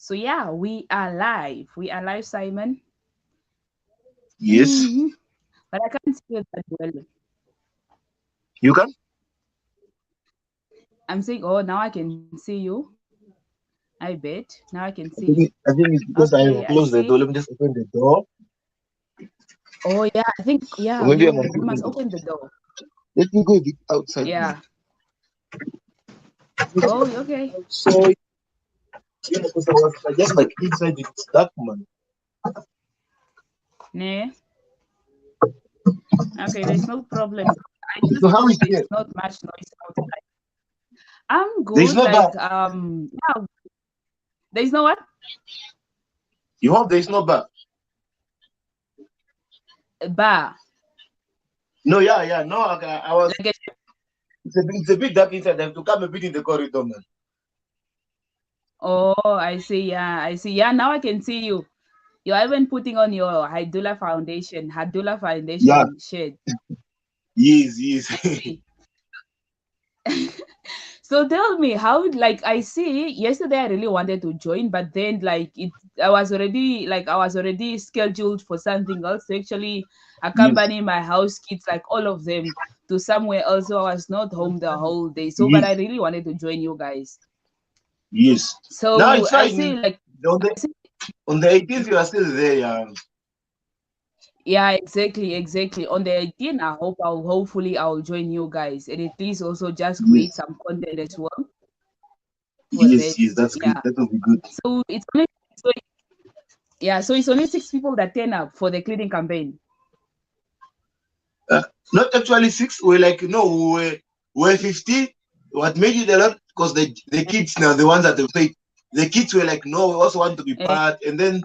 So yeah, we are live. We are live, Simon. Yes, Mm-hmm. But I can't see you that well. you can. I'm saying, oh, now I can see you. I bet. Now I can see I you. think it's because I Okay, have I closed the see. door. Let me just open the door. Oh yeah, I think Or yeah, maybe I you must you open must the door. open the door. Let me go a bit outside, man. Yeah. Oh, okay. So yeah, because I just like inside it's dark, man. Nah. Okay, there's no problem. I So just how hope is there's it? not much noise outside. I'm There's good. no bar. Like yeah, there's no what? You hope there's no bar. Bar. No, yeah. No, I was. Like a It's a bit dark inside. I have to come a bit in the corridor, man. oh, I see. Yeah, I see. Yeah, now I can see you. You're even putting on your Hadula Yeah, foundation shade. I yes. see. So tell me how, like, I see yesterday I really wanted to join, but then like I was already scheduled for something else to actually yes, accompany my house kids, like all of them, to somewhere else. So I was not home the whole day. So but I yes, really wanted to join you guys. yes. Now So it's I fine. see like On the I see, on the 18th, you are still there. Yeah. yeah, exactly. On the 18th, I hope I'll join you guys and at least also just create Yes, some content as well for that. yes. That's good. Yeah. That will be good. So it's only so yeah, so it's only 6 people that turn up for the cleaning campaign. Uh, Not actually six. We're like, we're 50. What made it a lot? Because the kids now, the ones that they played, the kids were like, no, we also want to be Eh, part. And then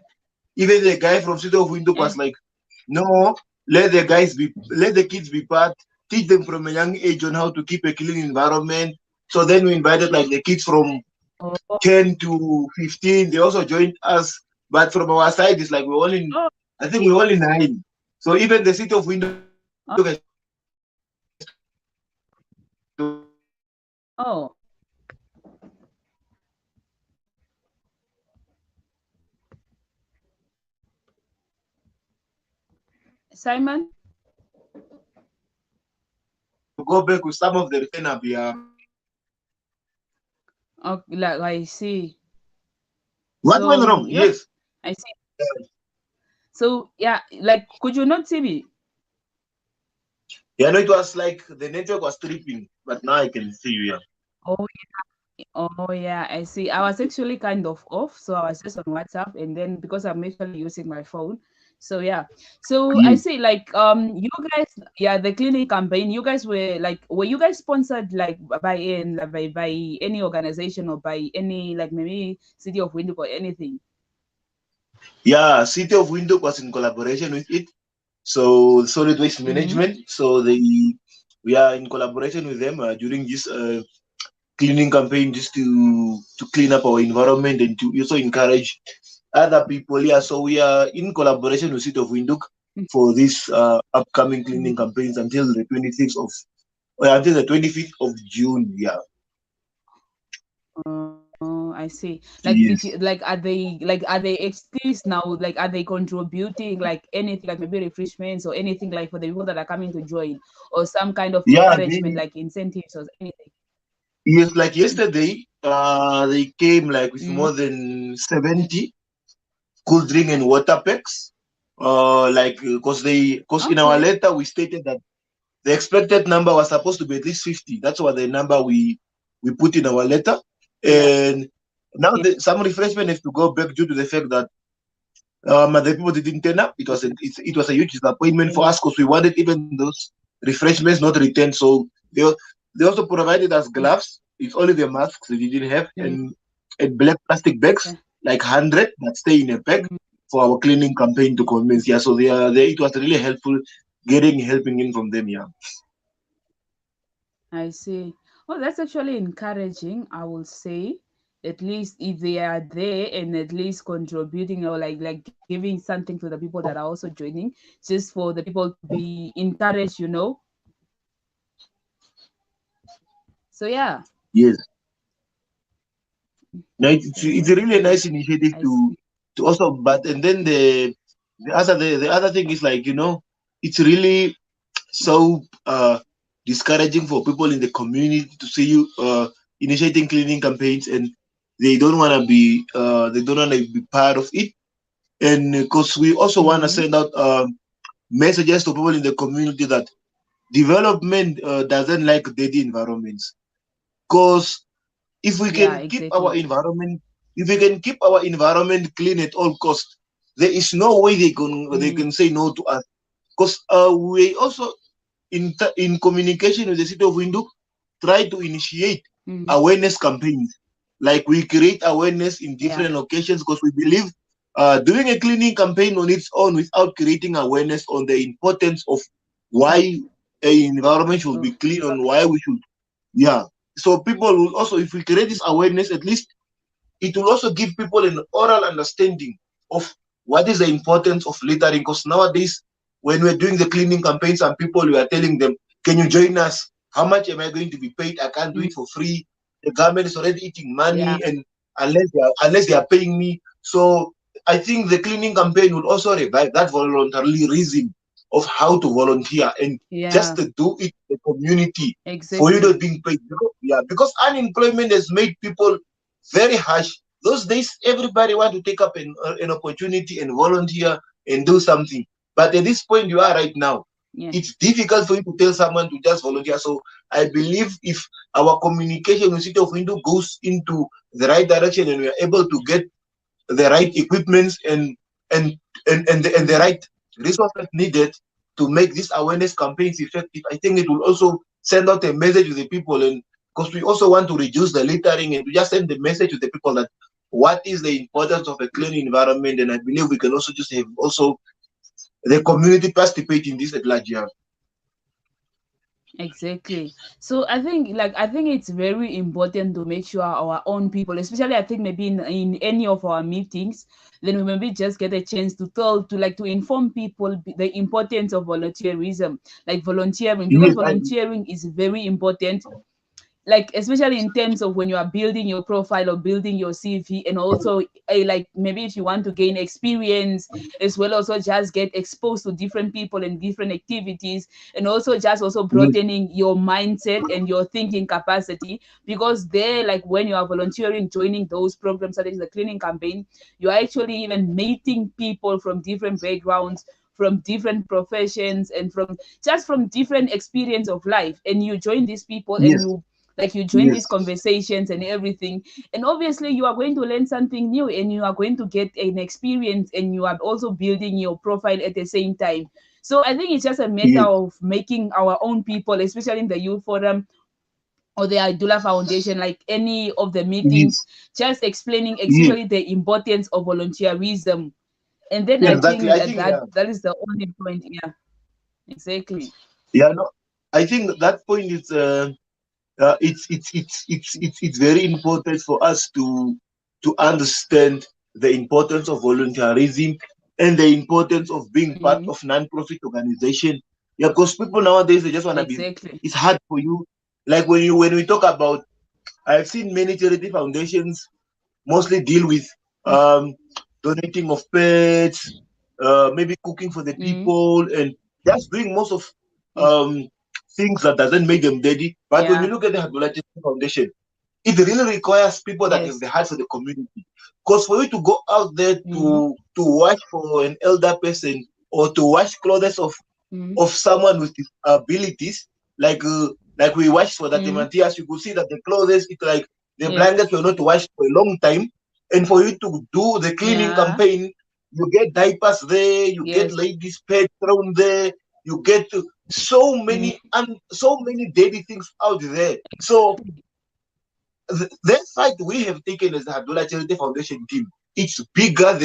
even the guy from City of Windhoek eh. was like, no, let the kids be part. Teach them from a young age on how to keep a clean environment. So then we invited like the kids from Oh, 10 to 15. They also joined us. But from our side, it's like oh, I think we're only nine. So even the City of Windhoek has to come and join us. oh, Simon. To go back with some of the return up, yeah. Okay, like I see. What went So wrong? yeah, Yes. I see. So yeah, like could you not see me? Yeah, no, it was like the network was tripping, but now I can see you. Yeah. Oh, oh yeah, I see. I was actually kind of off, so I was just on WhatsApp, and then because I'm actually using my phone, so yeah. So I Yes. see, like, you guys, yeah, the cleaning campaign. You guys were you guys sponsored like by any organization or by any like maybe City of Windhoek or anything? Yeah, City of Windhoek was in collaboration with it. So solid waste Mm-hmm. management. We are in collaboration with them during this cleaning campaign just to clean up our environment and to also encourage other people. Yeah, so we are in collaboration with City of Windhoek for this upcoming cleaning campaigns until the 26th of until the 25th of June. Yeah. Oh, I see. Like, did Yes. you are they excused now? Like, are they contributing like anything, like maybe refreshments or anything like for the people that are coming to join, or some kind of Yeah, encouragement, like incentives or anything? yes, like yesterday, they came like with Mm. more than 70 cool drink and water packs. Because in our Okay. letter we stated that the expected number was supposed to be at least 50. That's what the number we put in our letter. Yeah. And now Yeah. some refreshment have to go back due to the fact that the people didn't turn up. It was a huge disappointment for Yeah. us because we wanted even those refreshments not returned. So they also provided us gloves. It's only the masks they didn't have, Mm. and black plastic bags, Yeah. like 100 that stay in a bag Mm. for our cleaning campaign to convince. Yeah, so it was really helpful helping in from them. Yeah. I see. Oh, that's actually encouraging, I will say. At least if they are there and at least contributing or like giving something to the people that are also joining, just for the people to be encouraged, you know. So yeah. Yes. No, it's really a nice initiative I see. to also, but and then the other thing is like, it's really so discouraging for people in the community to see you initiating cleaning campaigns, and they don't want to be part of it. And because we also want to Mm-hmm. send out messages to people in the community that development doesn't like dirty environments. Because if we Yeah, can keep our exactly. environment, if we can keep our environment clean at all costs, there is no way they Mm, can say no to us. Because we also in communication with the city of Windhoek try to initiate mm, awareness campaigns. Like we create awareness in yeah. different locations because we believe doing a cleaning campaign on its own without creating awareness on the importance of Mm, why a environment should oh, be clean and why we should, yeah. So people will also, if we create this awareness, at least it will also give people an oral understanding of what is the importance of littering. Because nowadays, when we're doing the cleaning campaigns, some people we are telling them, "Can you join us? How much am I going to be paid? I can't do mm, it for free. The government is already eating yeah. money, and unless they are paying me." So I think the cleaning campaign will also revive that voluntarism of how to volunteer and just Yeah, to do it in the community for you exactly. not being paid. Yeah, because unemployment has made people very harsh. Those days, everybody want to take up an opportunity and volunteer and do something. But at this point you are right now, Yeah. it's difficult for you to tell someone to just volunteer. So I believe if our communication with City of Hindu goes into the right direction and we are able to get the right equipments and and the Mm, right resources needed to make these awareness campaigns effective, I think it will also send out a message to the people. And because we also want to reduce the littering, and to just send the message to the people that what is the importance of a clean environment. And I believe we can also just have also the community participate in this at large. Yeah. exactly. So I think it's very important to make sure our own people, especially I think maybe in any of our meetings, then we maybe just get a chance to tell to inform people the importance of volunteerism, like volunteering, because Yes, volunteering is very important, like especially in terms of when you are building your profile or building your CV, and also like maybe if you want to gain experience as well, also just get exposed to different people and different activities, and also just also yes, broadening your mindset and your thinking capacity, because there, like when you are volunteering, joining those programs such as the cleaning campaign, you are actually even meeting people from different backgrounds, from different professions, and from different experience of life, and you join these people and yes, you join yes, these conversations and everything, and obviously you are going to learn something new, and you are going to get an experience, and you are also building your profile at the same time. So I think it's just a matter yes, of making our own people, especially in the youth forum or the Idula Foundation, like any of the meetings, yes, just explaining yes. especially the importance of volunteerism. And then I Exactly. think I that think, that is the only point. Yeah, exactly. yeah, no, I think that point is it's very important for us to understand the importance of volunteerism and the importance of being part Mm, of non-profit organization. Yeah, because people nowadays they just want to be. exactly. It's hard for you. Like when we talk about, I've seen many charity foundations mostly deal with Mm, um, donating of pets, maybe cooking for the mm, people, and just doing most of ex- um, things that doesn't make them dirty. But when you yeah. look at the Habula Charity Foundation, it really requires people that have Yes. the heart for the community. Because for you to go out there Mm, to watch for an elder person or to wash clothes mm, of someone with disabilities, like like we watched for that mm, Matthias, you could see that the clothes, it's like the yes. blankets were not washed for a long time. And for you to do the cleaning Yeah. campaign, you get diapers there, you get Yes. ladies' pads thrown there, you get so Mm, many and so many dirty things out there. So that fight we have taken as the Abdullah Charity Foundation team, it's bigger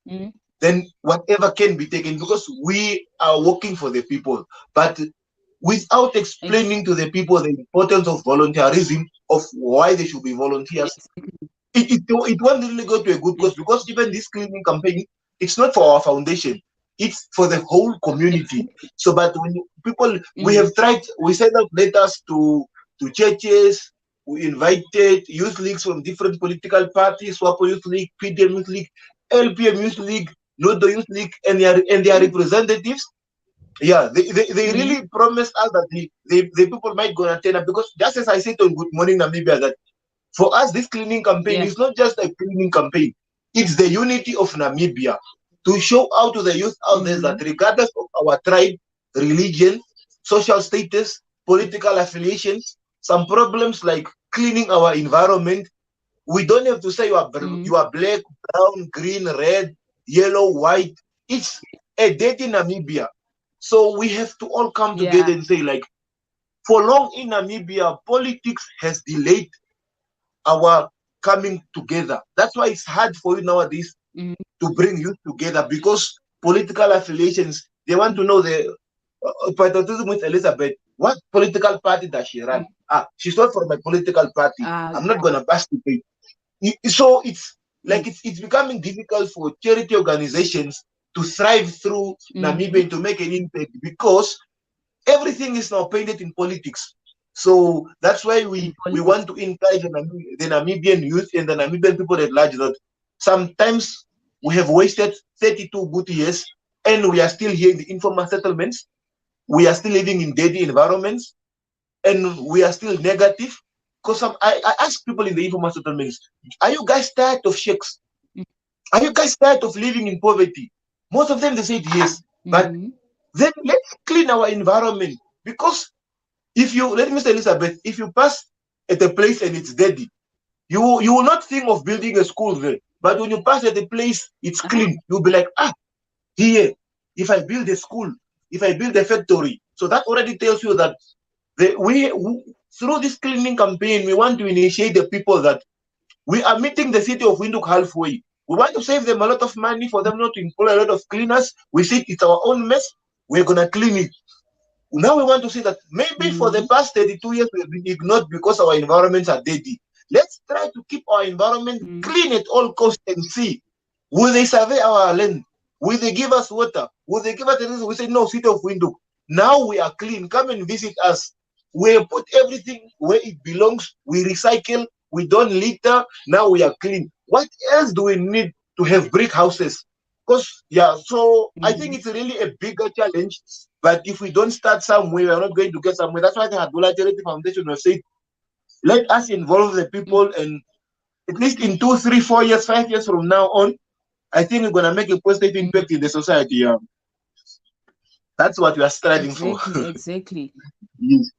mm, than whatever can be taken because we are working for the people. But without ex- explaining to the people the importance of volunteerism, of why they should be volunteers, exactly. it won't really go to a good cause because even this cleaning campaign, it's not for our foundation, it's for the whole community. Exactly. So, but when people, we Mm, have tried, we send out letters to churches, We invited youth leagues from different political parties, SWAPO Youth League, PDM Youth League, LPM Youth League, Nodo Youth League, and their representatives. Yeah, they Mm-hmm. really promised us that the people might go and turn up, because just as I said on Good Morning Namibia, that for us, this cleaning campaign Yeah. is not just a cleaning campaign. It's the unity of Namibia, to show out to the youth out there Mm-hmm. that regardless of our tribe, religion, social status, political affiliations, some problems like cleaning our environment, we don't have to say Mm-hmm. you are black, brown, green, red, yellow, white. It's a dirty Namibia. So we have to all come Yeah. together and say, like, for long in Namibia, politics has delayed our coming together. That's why it's hard for you nowadays Mm-hmm. to bring youth together, because political affiliations, they want to know the patriotism with Elizabeth. What political party does she run? Ah, she's not from my political party. I'm not Yeah. gonna participate. So it's Mm-hmm. like it's becoming difficult for charity organizations to thrive through Mm-hmm. Namibia and to make an impact, because everything is now painted in politics. So that's why In we politics. want to encourage the Namibian youth and the Namibian people at large that sometimes we have wasted 32 good years and we are still here in the informal settlements. We are still living in dirty environments and we are still negative. Because I ask people in the informal settlements, are you guys tired of shakes? Are you guys tired of living in poverty? Most of them, they said yes. But Mm-hmm. then let's clean our environment, because if you, let me say, Elizabeth, if you pass at a place and it's dirty, you will not think of building a school there. But when you pass at a place, it's Uh-huh. clean. You'll be like, ah, here, if I build a school, if I build a factory. So that already tells you that through this cleaning campaign, we want to initiate the people that we are meeting the city of Windhoek halfway. We want to save them a lot of money for them not to employ a lot of cleaners. We see it's our own mess. We're gonna clean it. Now we want to see that maybe for the Mm-hmm. past 32 years we've been ignored because our environments are dirty. Let's try to keep our environment Mm-hmm. clean at all costs and see, will they survey our land? Will they give us water? Will they give us the reason? We say no, city of Windhoek. Now we are clean. Come and visit us. We put everything where it belongs. We recycle. We don't litter. Now we are clean. What else do we need to have brick houses? Because yeah, so I think Mm-hmm. it's really a bigger challenge. But if we don't start somewhere, we're not going to get somewhere. That's why the Hadula Charity Foundation will say, let us involve the people, and at least in 2, 3, 4 years, 5 years from now on, I think we're gonna make a positive Mm-hmm. impact in the society. Yeah. That's what we are striving for. Exactly. Exactly. Yes.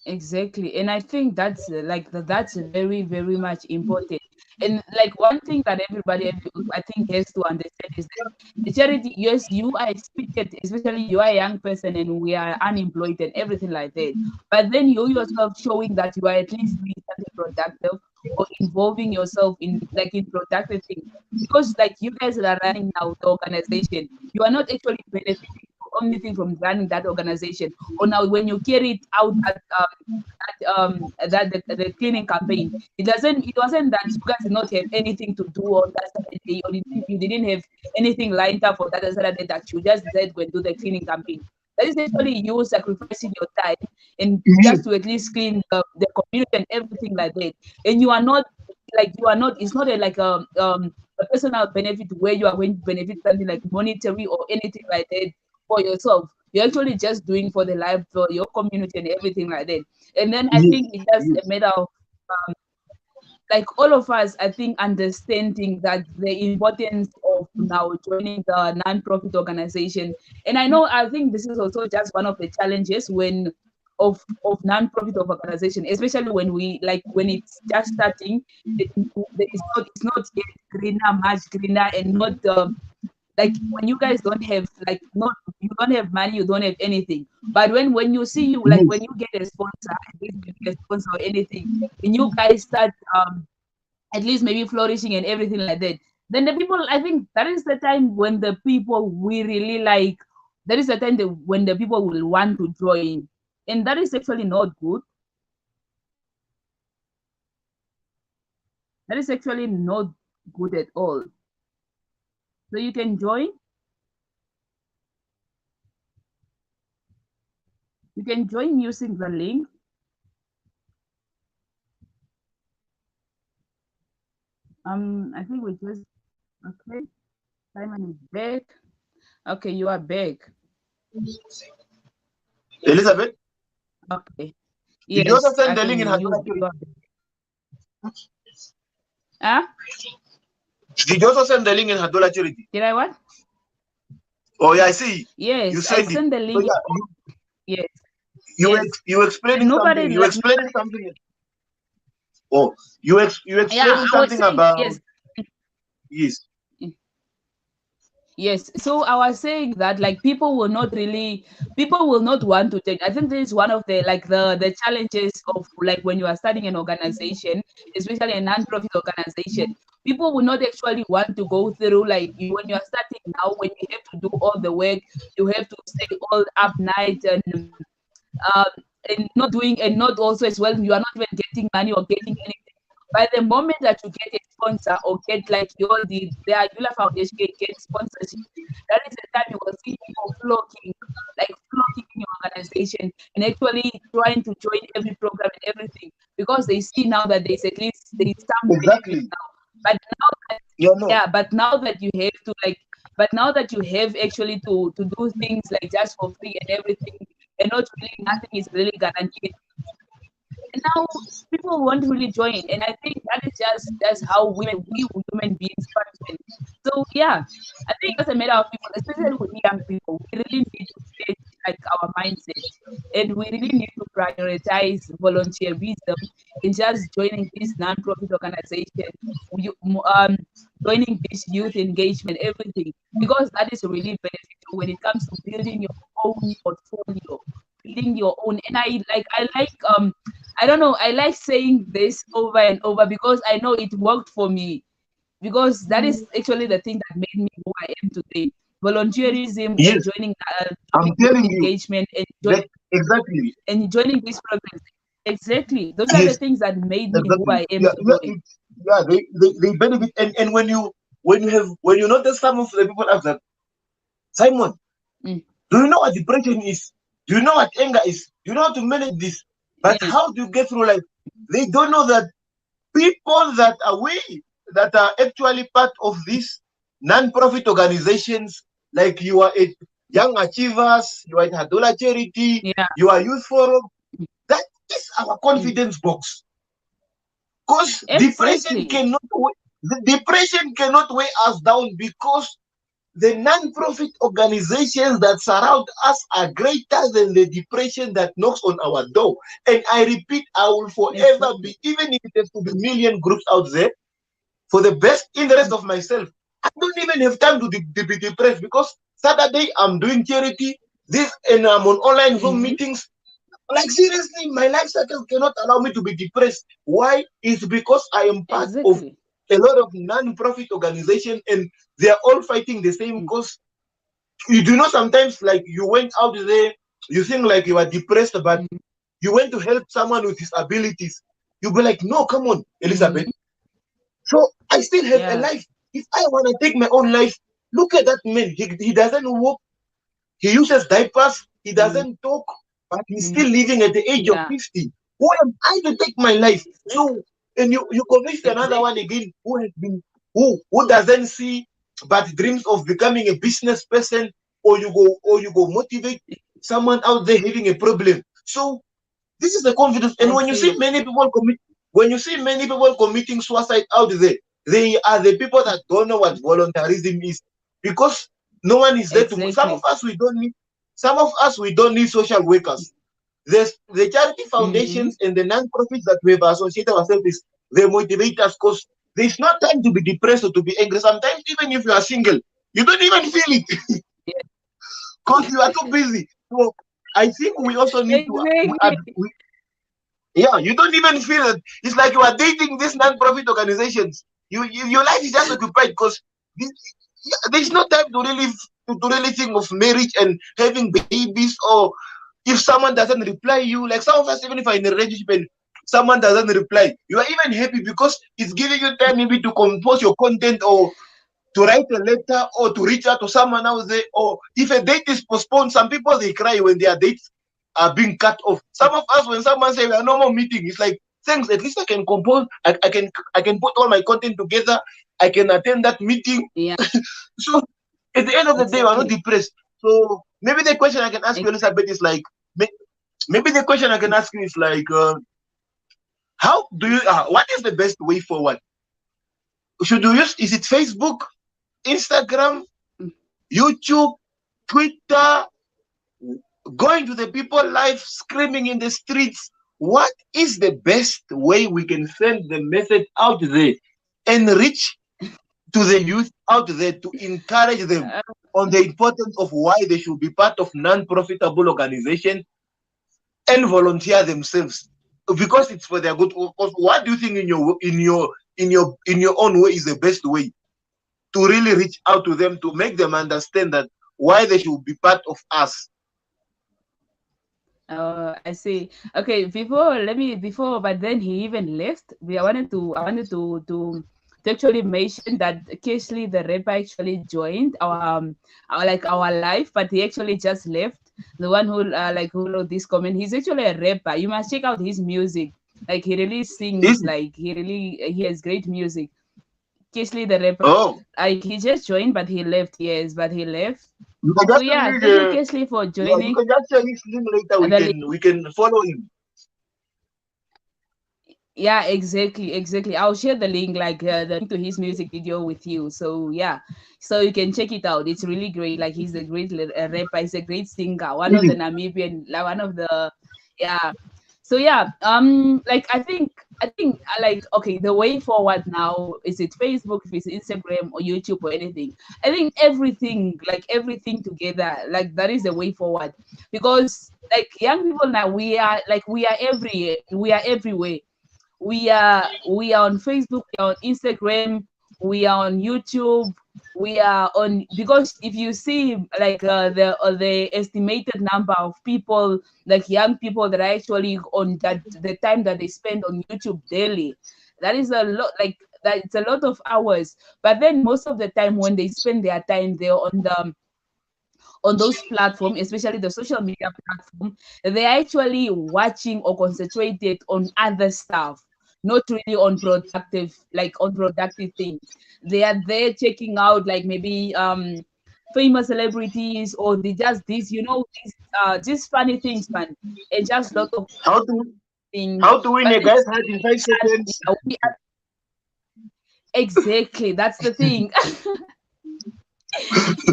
Exactly, and I think that's that's very, very much important. And like one thing that I think has to understand is that the charity, yes, you are expected, especially you are a young person and we are unemployed and everything like that. But then you yourself showing that you are at least doing something productive or involving yourself in in productive things. Because like you guys that are running now the organization, you are not actually benefiting from anything from running that organization. Or now when you carry it out the cleaning campaign, it wasn't that you guys did not have anything to do on that Saturday, or you didn't have anything lined up for that Saturday that you just decided to go and do the cleaning campaign. That is actually you sacrificing your time and Yes. just to at least clean the community and everything like that. And you are not it's not a personal benefit where you are going to benefit something like monetary or anything like that for yourself. You're actually just doing for the life for your community and everything like that. And then I Yes. think it's just a Yes. matter of like all of us, I think, understanding that the importance of now joining the non-profit organization. And I think this is also just one of the challenges of non-profit organization, especially when when it's just starting. It's not yet greener, much greener, and not like when you guys don't have like not you don't have money, you don't have anything. But when you see you like when Yes. you get a sponsor, at least maybe a sponsor or anything, when you guys start at least maybe flourishing and everything like that, then the people, I think that is the time when the people we really like, that is the time when the people will want to join. And that is actually not good. That is actually not good at all. So you can join using the link. I think we just okay. Simon is back. Okay, you are back. Elizabeth, Okay. did you also Yes, send I the can link in hear you. Hadola? You are back. Ah, Did you also send the link in Hadola Charity? did I what? Oh yeah, I see. You Yes, I send it. sent the So link. yeah, Yes, you yes. you And explaining nobody something. You like explaining something. Oh, you yeah, explaining I was something saying about yes. yes. Yes, so I was saying that like people will not want to change. I think this is one of the like the challenges of like when you are starting an organization, especially a non-profit organization. People will not actually want to go through like you when you are starting now, when you have to do all the work, you have to stay all up night um, and not doing and not also as well, you are not even getting money or getting anything. By the moment that you get a sponsor or get like the Agula Foundation get sponsorship, that is the time you will see people flocking, like flocking in your organization and actually trying to join every program and everything because they see now that there's at least there's some benefit Exactly. now. But now that You know. yeah, but now that you have to like but now that you have actually to do things like just for free and everything and not really nothing is really guaranteed. And now people won't really join. And I think that is just how we human beings function. So yeah, I think as a matter of people, especially with young people, we really need to change like our mindset. And we really need to prioritize volunteerism and just joining this non-profit organization, you- joining this youth engagement, everything, because that is really beneficial when it comes to building your own portfolio, building your own. And I don't know, I like saying this over and over because I know it worked for me. Because that is actually the thing that made me who I am today. Volunteerism and Yes, I'm joining youth telling you engagement that exactly. and joining these programs. Exactly. Those are the Yes, things that made me who exactly. I am Yeah, yeah, today. yeah. They benefit, and when you notice some of the people have that, Simon, Mm, do you know what depression is? Do you know what anger is? Do you know how to manage this? But yes, how do you get through life? They don't know that people that are we that are actually part of these non-profit organizations, like you are at Young Achievers, you are at Hadola Charity, yeah, you are Youth Forum. mm, That is our mm. confidence box. Because Exactly. the depression cannot weigh us down because the non-profit organizations that surround us are greater than the depression that knocks on our door. And I repeat, I will forever Exactly. be, even if it has to be million groups out there, for the best interest Mm, of myself. I don't even have time to be depressed because Saturday I'm doing charity, this and I'm on online Zoom mhm. meetings. Like seriously, my life cycle cannot allow me to be depressed. Why? It's because I am part of Exactly. a lot of non-profit organizations and they are all fighting the same Mm, cause. You do know sometimes like you went out there, you think like you are depressed, but mhm, you went to help someone with disabilities. You'll be like, no, come on, Elizabeth. mhm. So I still have a Yeah. life. If I want to take my own life, look at that man. He doesn't walk. He uses diapers. He Mm, doesn't talk, but he's mhm. still living at the age of Yeah. 50. Who am I to take my life? Exactly. So, and you convinced another one Exactly. again who doesn't see but dreams of becoming a business person, or you go motivate someone out there having a problem. So this is the confidence. And I see. when you see many people committing suicide out there, they are the people that don't know what voluntarism is. Because no one is there to some of Exactly. us we don't need social workers. There's the charity Mhm. foundations and the non-profits that we've associated ourselves with, they motivate us because there's no time to be depressed or to be angry. Sometimes even if you are single, you don't even feel it Yeah. because you are too busy. So I think we also need to Exactly. yeah, you don't even feel it. It's like you are dating these non-profit organizations. Your life is just occupied because there's no time to really think of marriage and having babies, or if someone doesn't reply you, like some of us, even if I'm in a relationship and someone doesn't reply, you are even happy because it's giving you time maybe to compose your content or to write a letter or to reach out to someone out there. Or if a date is postponed, some people they cry when their dates are being cut off. Some of us, when someone say we are no more meeting, it's like thanks. At least I can compose. I can put all my content together. I can attend that meeting. Yeah, So at the end of the day, we're not exactly. depressed. So maybe the question I can ask you, Elizabeth, is like, maybe the question I can ask you is like, how do you? What is the best way forward? Should you use? Is it Facebook, Instagram, YouTube, Twitter, going to the people live, screaming in the streets? What is the best way we can send the message out there and reach to the youth out there to encourage them Uh, on the importance of why they should be part of non-profitable organization and volunteer themselves because it's for their good? Because what do you think in your own way is the best way to really reach out to them to make them understand that why they should be part of us? I see. Okay, before, but then he even left. I wanted to actually mention that Cashley the rapper actually joined our life, but he actually just left. The one who wrote this comment, he's actually a rapper. You must check out his music. Like he really sings, Is like he has great music. Cashley the rapper, oh, like he just joined, but he left. Yes, but he left. you can So just yeah, send me thank you, the Cashley, for yeah, you joining. can just share his link later. The link. We can follow him. Yeah, exactly. I'll share the link, like the link to his music video with you. So yeah, so you can check it out. It's really great. Like he's a great rapper. He's a great singer. One of the Really? Namibian, like one of the, yeah. So yeah, like I think like okay, the way forward now is it Facebook, if it's Instagram or YouTube or anything. I think everything together, like that is the way forward because like young people now we are everywhere. We are on Facebook, we are on Instagram, we are on YouTube, we are on because if you see like the estimated number of people, like young people that are actually on that the time that they spend on YouTube daily, that is a lot. Like that, it's a lot of hours. But then most of the time when they spend their time there on those platforms, especially the social media platform, they're actually watching or concentrated on other stuff, not really on productive things. They are there checking out like maybe famous celebrities or they just these funny things, man, and just lot of How to things. how to win But a then guy's heart in 5 seconds? exactly, that's the thing.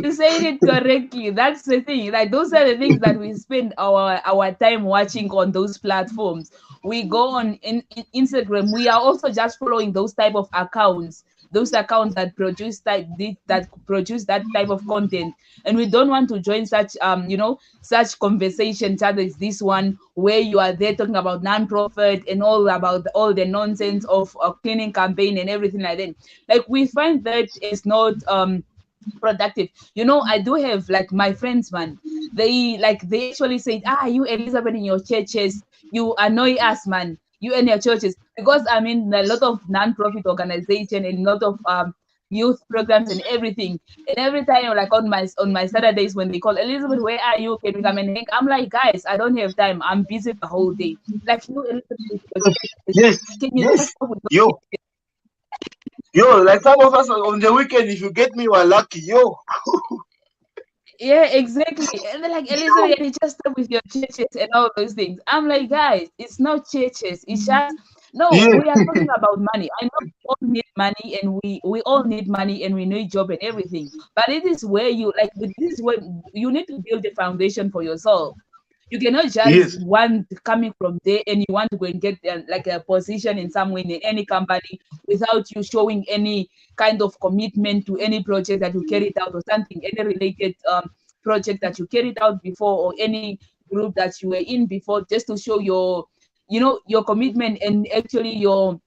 You said it correctly. That's the thing. Like those are the things that we spend our time watching on those platforms. We go on in Instagram. We are also just following those type of accounts. Those accounts that produce that type of content, and we don't want to join such conversations such as this one where you are there talking about non-profit and all about all the nonsense of a cleaning campaign and everything like that. Like we find that it's not productive. I do have like my friends, man. They actually said, you Elizabeth in your churches, you annoy us, man. You and your churches. Because I'm in a lot of non-profit organization and a lot of youth programs and everything. And every time like on my Saturdays when they call Elizabeth, where are you? Can we come and hang? I'm like, guys, I don't have time. I'm busy the whole day. Like you, Elizabeth, with your churches, Yes, can you yes. just stop with those Yo, yo, like some of us on the weekend, if you get me, we're lucky. Yo, Yeah, exactly. And they're like, Elizabeth, you just stop with your churches and all those things. I'm like, guys, it's not churches. It's just no, yeah, we are talking about money. I know we all need money and we all need money and we need job and everything. But it is where this is where you need to build a foundation for yourself. You cannot just yes, want coming from there and you want to go and get like a position in somewhere in any company without you showing any kind of commitment to any project that you carried out or something, any related project that you carried out before or any group that you were in before, just to show your commitment and actually your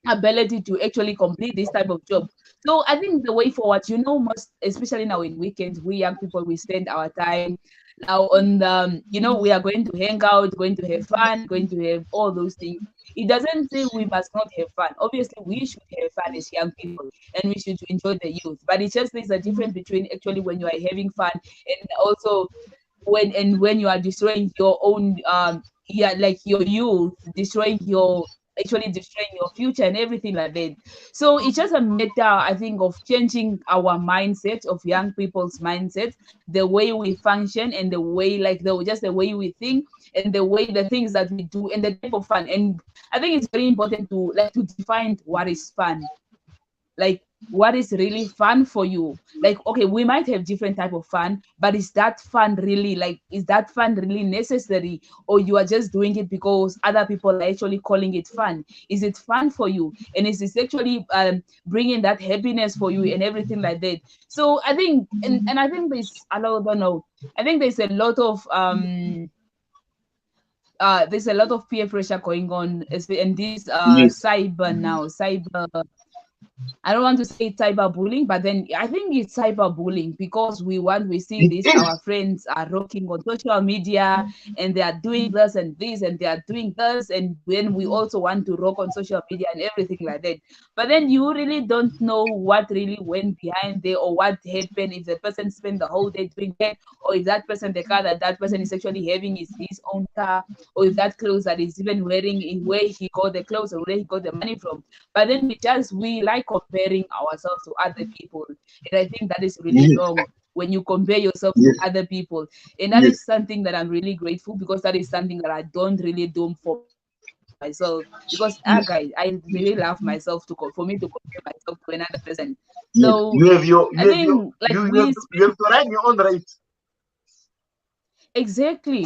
ability to actually complete this type of job. So I think the way forward, most especially now in weekends, we young people we spend our time now on we are going to hang out, going to have fun, going to have all those things. It doesn't say we must not have fun. Obviously, we should have fun as young people and we should enjoy the youth. But it just there's a difference between actually when you are having fun and also when you are destroying your own yeah, like your youth, destroying actually destroying your future and everything like that. So it's just a matter, I think, of changing our mindset, of young people's mindset, the way we function, and the way, like, the way we think, and the way, the things that we do, and the type of fun. And I think it's very important to define what is fun, like what is really fun for you. Like, okay, we might have different type of fun, but is that fun really, like, is that fun really necessary, or you are just doing it because other people are actually calling it fun? Is it fun for you, and is it actually bringing that happiness for you and everything like that? So I think, and I think there's a lot, I don't know, I think there's a lot of peer pressure going on, in this Yes. cyber now, cyber, I don't want to say cyberbullying, but then I think it's cyberbullying, because we see It this, our is. friends are rocking on social media, and they are doing this and this, and they are doing this, and then we also want to rock on social media and everything like that. But then you really don't know what really went behind there, or what happened, if the person spent the whole day doing that, or if that person, the car that person is actually having is his own car, or if that clothes that is even wearing, where he got the clothes or where he got the money from. But then we like comparing ourselves to other people, and I think that is really Yes. wrong when you compare yourself to Yes. other people. And that Yes. is something that I'm really grateful, because that is something that I don't really do for myself. Because guys, I Yes. really love myself for me to compare myself to another person. Yes. So You have your I you have your think, like, you we have to, you have to write your own rights. exactly,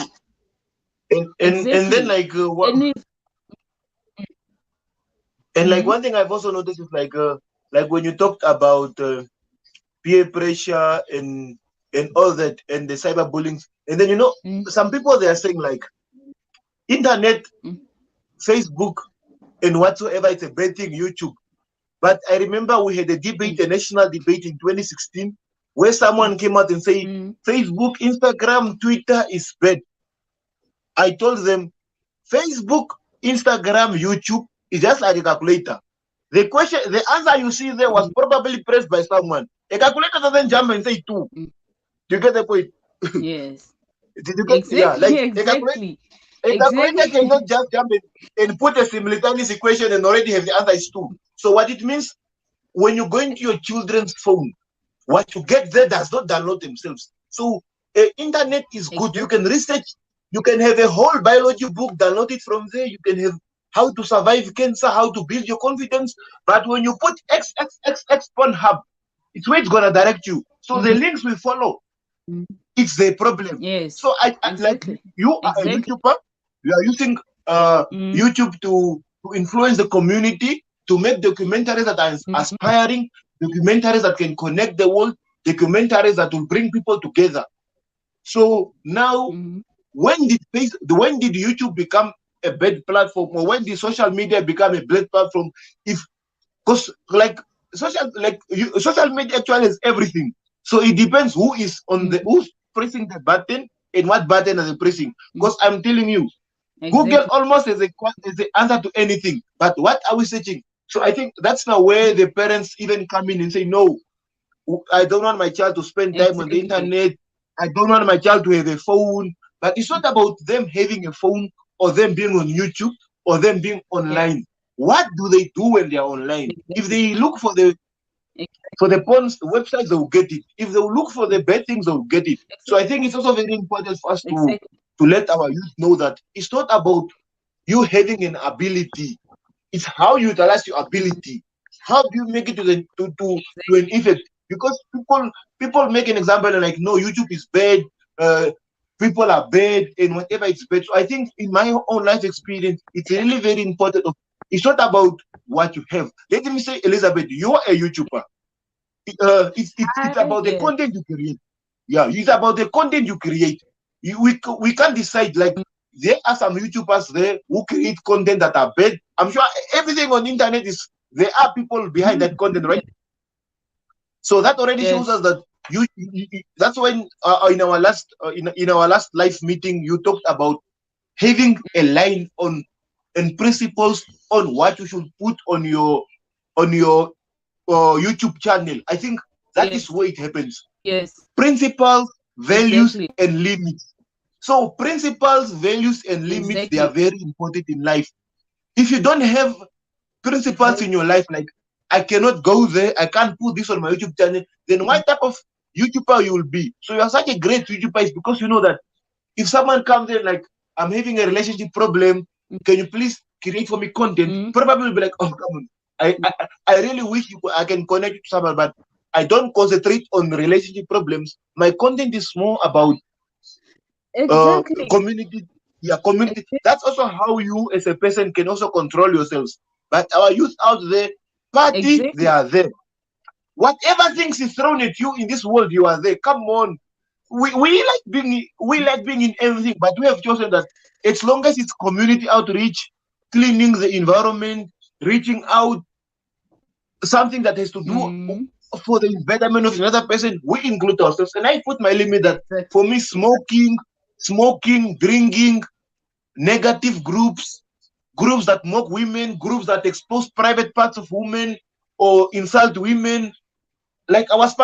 And then exactly, like what and if and like mm, one thing I've also noticed is like when you talked about peer pressure and all that and the cyberbullying, and then mm, some people they are saying like internet, mm, Facebook, and whatsoever it's a bad thing, YouTube. But I remember we had a mm, debate, a national debate in 2016, where mm, someone came out and said mm, Facebook, Instagram, Twitter is bad. I told them Facebook, Instagram, YouTube is just like a calculator. The answer you see there was mm, probably pressed by someone. A calculator doesn't jump and say two. mm. Do you get the point? Yes, Did you get? Yeah, exactly, like exactly, a calculator exactly. cannot just jump and put a simultaneous equation and already have the answer is two. So what it means when you go into your children's phone, what you get there does not download themselves. So internet is good. You can Exactly. research. You can have a whole biology book, download it from there. You can have how to survive cancer, how to build your confidence. But when you put X on hub, it's where it's gonna direct you. So the Mm, links will follow. mm. It's the problem. Yes, So I like exactly, you are a exactly. YouTuber. You are using Mm, YouTube to influence the community, to make documentaries that are mm, aspiring, documentaries that can connect the world, documentaries that will bring people together. So now, mm. when did YouTube become a bad platform, or when did social media become a bad platform? If because like social media actually has everything. So it depends Mm, who's pressing the button and what button are they pressing. mm. Because I'm telling you, Google Exactly. almost is the answer to anything. But what are we searching? So I think that's now where the parents even come in and say, no, I don't want my child to spend time on the Exactly. internet. I don't want my child to have a phone. But it's not about them having a phone or them being on YouTube or them being Yes, online. What do they do when they are online? If exactly. they look for the Exactly. porn websites, they will get it. If they will look for the bad things, they will get it. So I think it's also very important for us Exactly. to let our youth know that it's not about you having an ability. It's how you utilize your ability. How do you make it to an Exactly. effect? Because people make an example and like, no, YouTube is bad. Uh, People are bad and whatever it's bad. So I think in my own life experience, it's Yeah. really very important. It's not about what you have. Let me say, Elizabeth, you are a YouTuber. It's about the Yes. content you create. Yeah, it's about the content you create. We can't decide like there are some YouTubers there who create content that are bad. I'm sure everything on the internet is there are people behind that content, right? So that already shows us Yes. that that's when in our last live meeting you talked about having a line on and principles on what you should put on your YouTube channel. I think that is Yes. where it happens. Yes. Principles, values, Exactly. and limits. So principles, values, and limits, they are Exactly. very important in life. If you don't have principles in your life, like I cannot go there, I can't put this on my YouTube channel, then what type of YouTuber you will be? So you are such a great YouTuber is because you know that if someone comes in like, I'm having a relationship problem, can you please create for me content? Probably will be like, oh come on, I really wish I can connect you to someone, but I don't concentrate on relationship problems. My content is more about Exactly. community. Yeah, community. That's also how you as a person can also control yourselves. But our youth out there, party, they Exactly. are there. Whatever things is thrown at you in this world, you are there. Come on. We like being in everything, but we have chosen that as long as it's community outreach, cleaning the environment, reaching out, something that has to do for the betterment of another person, we include ourselves. And I put my limit that Exactly. for me, smoking, drinking, negative groups that mock women, groups that expose private parts of women or insult women. Like I was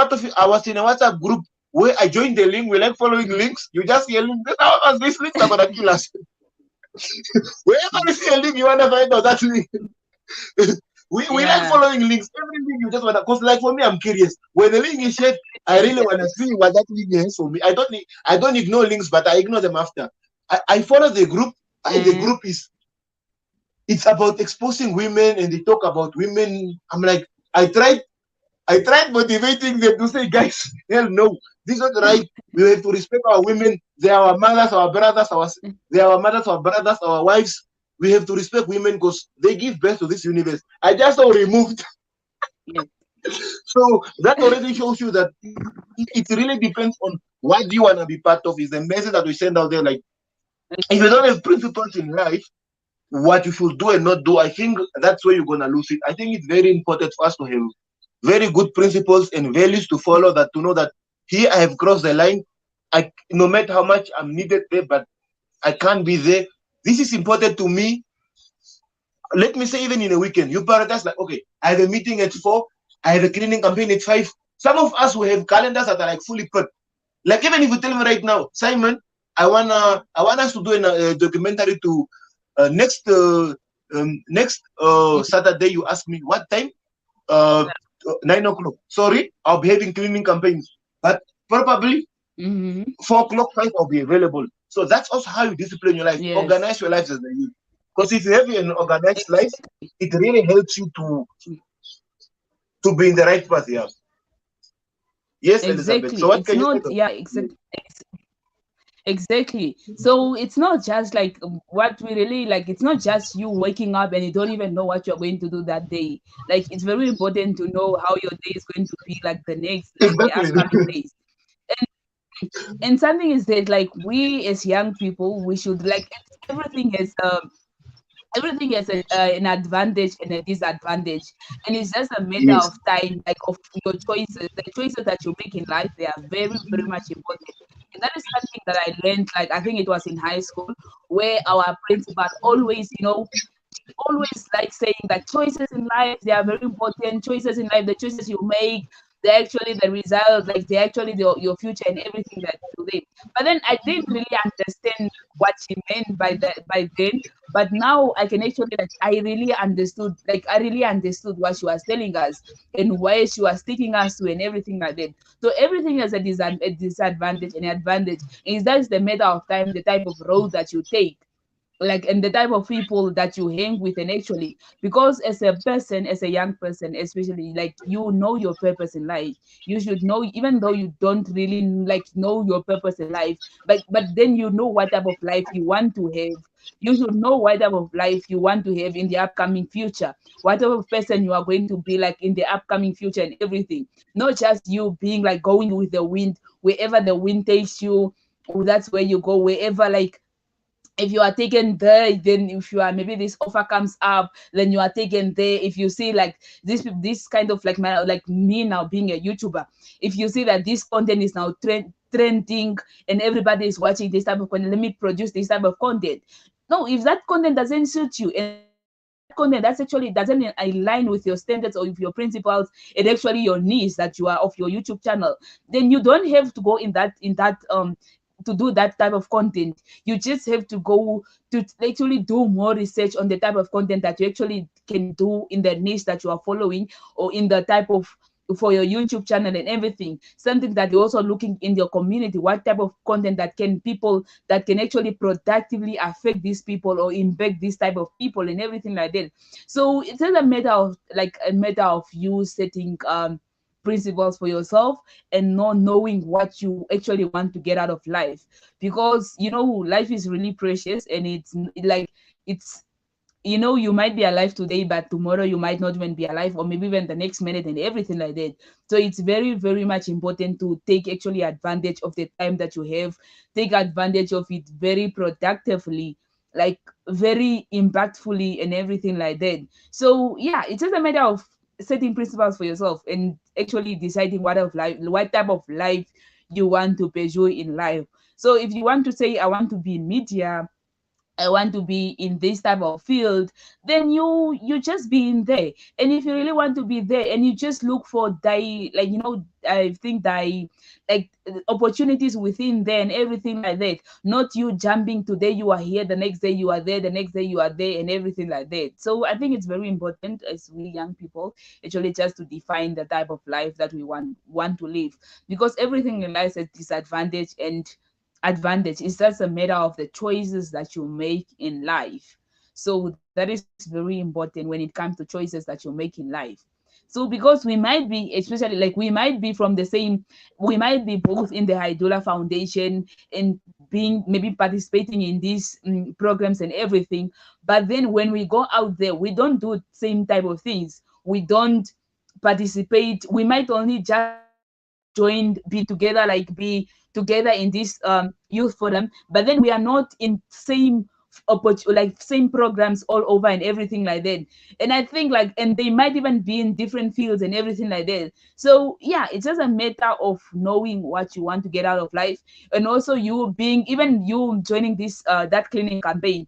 in a WhatsApp group where I joined the link. We like following links. You just hear links. These links are gonna kill us. Wherever you see a link, you wanna find out that link. we like Yeah. following links. Everything you just wanna, cause like for me, I'm curious. When the link is shared, I really wanna see what that link is for me. I don't ignore links, but I ignore them after. I follow the group. The group is, it's about exposing women and they talk about women. I'm like, I tried motivating them to say, guys, hell no, this is not right. We have to respect our women. They are our mothers, our brothers, they are our mothers, our brothers, our wives. We have to respect women because they give birth to this universe. I just saw removed. Yes. So that already shows you that it really depends on what do you want to be part of. Is the message that we send out there. Like, if you don't have principles in life, what you should do and not do, I think that's where you're gonna lose it. I think it's very important for us to have very good principles and values to follow, that to know that here I have crossed the line. No matter how much I'm needed there, but I can't be there. This is important to me. Let me say, even in a weekend, you prioritize like, okay, I have a meeting at 4, I have a cleaning campaign at 5. Some of us will have calendars that are like fully put. Like, even if you tell me right now, Simon, I want us to do a documentary to next Saturday. You ask me what time? Uh, 9 o'clock. Sorry, I'll be having cleaning campaigns, but probably 4 o'clock, 5, I'll be available. So that's also how you discipline your life, Yes. organize your life as a youth. Because if you have an organized life, it really helps you to be in the right path. Yeah. Yes, Elizabeth. Exactly. So what It's can you say? not, yeah, exactly. So it's not just like what we really like, it's not just you waking up and you don't even know what you're going to do that day. Like, it's very important to know how your day is going to be, like the next, like the Exactly. upcoming days. And something is that, like, we as young people, we should like, everything has an advantage and a disadvantage, and it's just a matter Yes. of time, like of your choices. The choices that you make in life, they are very, very much important. And that is something that I learned, like I think it was in high school, where our principal always, always like saying that choices in life, they are very important. Choices in life, the choices you make, they're actually the result, like they're actually your future and everything that you did. But then I didn't really understand what she meant by that by then. But now I can actually, like, I really understood what she was telling us and why she was taking us to and everything like that. So everything has a disadvantage and advantage. And that's the matter of time, the type of road that you take, like, and the type of people that you hang with. And actually, because as a person, as a young person especially, like, you know your purpose in life. You should know, even though you don't really like know your purpose in life, but then you know what type of life you want to have. You should know what type of life you want to have in the upcoming future, what type of person you are going to be like in the upcoming future and everything. Not just you being like going with the wind, wherever the wind takes you, that's where you go. Wherever, like, if you are taken there, then if you are, maybe this offer comes up, then you are taken there. If you see like this kind of like like me now being a YouTuber, if you see that this content is now trending and everybody is watching this type of content, let me produce this type of content. No, if that content doesn't suit you, and that content that's actually doesn't align with your standards or with your principles and actually your needs that you are of your YouTube channel, then you don't have to go in that to do that type of content. You just have to go to actually do more research on the type of content that you actually can do in the niche that you are following, or in the type of, for your YouTube channel and everything. Something that you're also looking in your community, what type of content that can people that can actually productively affect these people or impact this type of people and everything like that. So it's just a matter of, like, a matter of you setting principles for yourself, and not knowing what you actually want to get out of life. Because life is really precious, and like it's you might be alive today, but tomorrow you might not even be alive, or maybe even the next minute, and everything like that. So it's very, very much important to take actually advantage of the time that you have, take advantage of it very productively, like very impactfully, and everything like that. So yeah, it's just a matter of setting principles for yourself, and actually deciding what type of life you want to pursue in life. So if you want to say, I want to be in media, I want to be in this type of field, then you just be in there. And if you really want to be there, and you just look for I think like opportunities within there and everything like that. Not you jumping, today you are here, the next day you are there, the next day you are there, and everything like that. So I think it's very important, as we young people, actually, just to define the type of life that we want to live. Because everything in life has disadvantage and advantage. It's just a matter of the choices that you make in life. So that is very important when it comes to choices that you make in life. So because we might be, especially like we might be from the same, we might be both in the Hydula Foundation and being maybe participating in these programs and everything. But then when we go out there, we don't do same type of things. We don't participate. We might only just join, be together, like be together in this youth forum, but then we are not in same like same programs all over and everything like that. And I think, like, and they might even be in different fields and everything like that. So yeah, it's just a matter of knowing what you want to get out of life, and also you being, even you joining this that cleaning campaign,